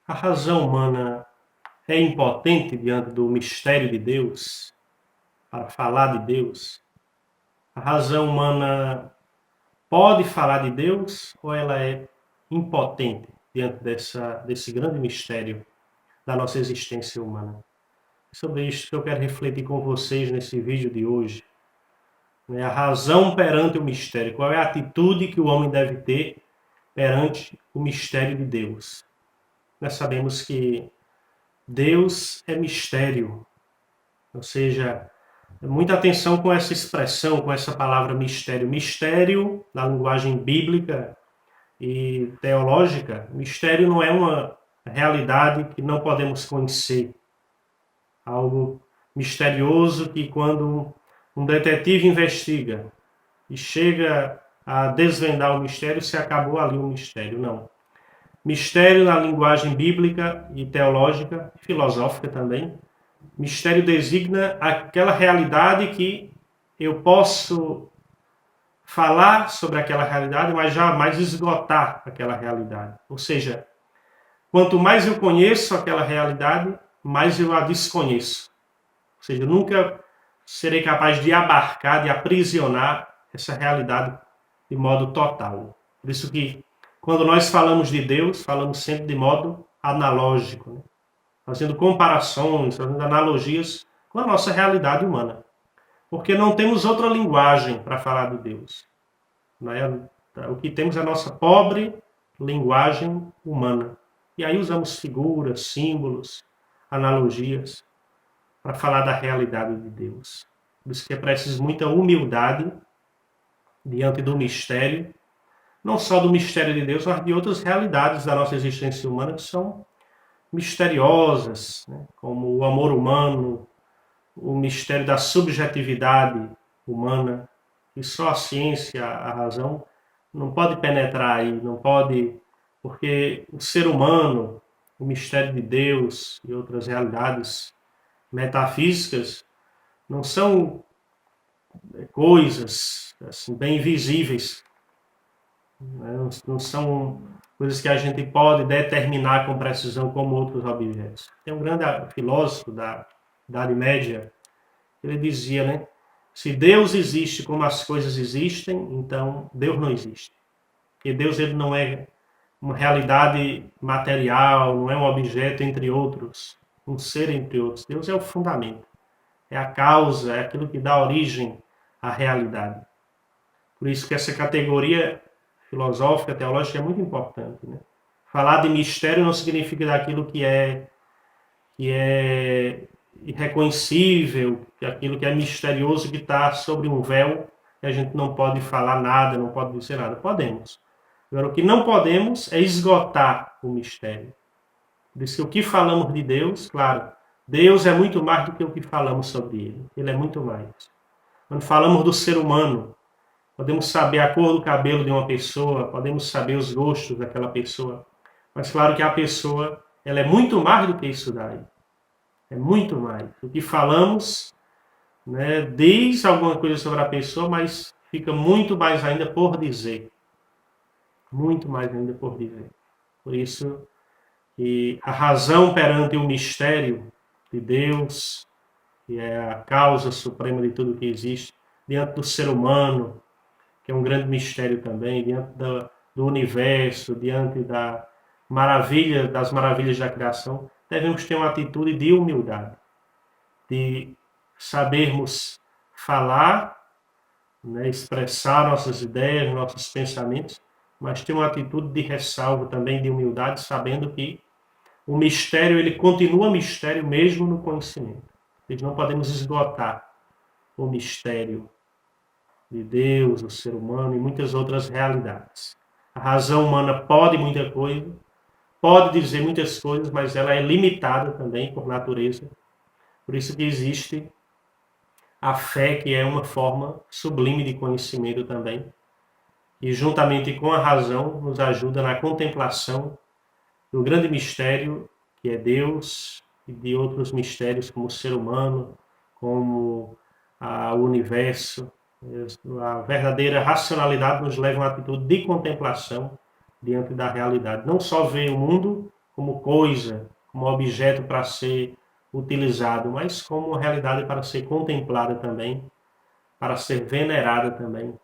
A razão humana é impotente diante do mistério de Deus, para falar de Deus? A razão humana pode falar de Deus ou ela é impotente diante desse grande mistério da nossa existência humana? É sobre isso que eu quero refletir com vocês nesse vídeo de hoje. A razão perante o mistério. Qual é a atitude que o homem deve ter perante o mistério de Deus? Nós sabemos que Deus é mistério, ou seja, muita atenção com essa expressão, com essa palavra mistério. Mistério, na linguagem bíblica e teológica, mistério não é uma realidade que não podemos conhecer. Algo misterioso que quando um detetive investiga e chega a desvendar o mistério, se acabou ali o mistério. Não. Mistério na linguagem bíblica e teológica, filosófica também, mistério designa aquela realidade que eu posso falar sobre aquela realidade, mas jamais esgotar aquela realidade. Ou seja, quanto mais eu conheço aquela realidade, mais eu a desconheço. Ou seja, eu nunca serei capaz de abarcar, de aprisionar essa realidade de modo total. Por isso que, quando nós falamos de Deus, falamos sempre de modo analógico, né? Fazendo comparações, fazendo analogias com a nossa realidade humana. Porque não temos outra linguagem para falar de Deus. O que temos é a nossa pobre linguagem humana. E aí usamos figuras, símbolos, analogias para falar da realidade de Deus. Por isso que é preciso muita humildade diante do mistério, não só do mistério de Deus, mas de outras realidades da nossa existência humana que são misteriosas, né? Como o amor humano, o mistério da subjetividade humana, que só a ciência, a razão, não pode penetrar aí, não pode, porque o ser humano, o mistério de Deus e outras realidades metafísicas não são coisas assim, bem visíveis, né? Não são coisas que a gente pode determinar com precisão como outros objetos. Tem um grande filósofo da Idade Média, ele dizia, né? Se Deus existe como as coisas existem, então Deus não existe. Porque Deus ele não é uma realidade material, não é um objeto entre outros, um ser entre outros. Deus é o fundamento, é a causa, é aquilo que dá origem à realidade. Por isso que essa categoria filosófica, teológica é muito importante, né? Falar de mistério não significa daquilo que é irreconhecível, aquilo que é misterioso, que está sobre um véu, que a gente não pode falar nada, não pode dizer nada. Podemos. Agora, o que não podemos é esgotar o mistério. Por isso que o que falamos de Deus, claro, Deus é muito mais do que o que falamos sobre Ele. Ele é muito mais. Quando falamos do ser humano, podemos saber a cor do cabelo de uma pessoa, podemos saber os gostos daquela pessoa, mas claro que a pessoa, ela é muito mais do que isso daí. É muito mais. O que falamos, né, diz alguma coisa sobre a pessoa, mas fica muito mais ainda por dizer. Muito mais ainda por dizer. Por isso que a razão perante o mistério de Deus, que é a causa suprema de tudo que existe, diante do ser humano, que é um grande mistério também, diante do universo, diante das maravilhas da criação, devemos ter uma atitude de humildade, de sabermos falar, né, expressar nossas ideias, nossos pensamentos, mas ter uma atitude de ressalva também, de humildade, sabendo que o mistério ele continua mistério mesmo no conhecimento. Nós não podemos esgotar o mistério de Deus, o ser humano e muitas outras realidades. A razão humana pode muita coisa, pode dizer muitas coisas, mas ela é limitada também por natureza. Por isso que existe a fé, que é uma forma sublime de conhecimento também, e juntamente com a razão nos ajuda na contemplação do grande mistério que é Deus e de outros mistérios como o ser humano, como o universo. A verdadeira racionalidade nos leva a uma atitude de contemplação diante da realidade. Não só ver o mundo como coisa, como objeto para ser utilizado, mas como realidade para ser contemplada também, para ser venerada também,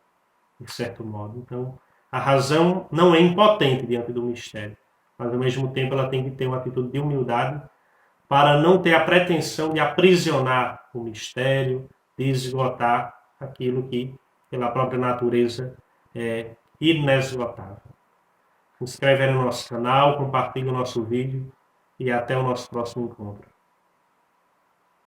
de certo modo. Então, a razão não é impotente diante do mistério, mas ao mesmo tempo ela tem que ter uma atitude de humildade para não ter a pretensão de aprisionar o mistério, de esgotar aquilo que, pela própria natureza, é inesgotável. Se inscreve aí no nosso canal, compartilha o nosso vídeo e até o nosso próximo encontro.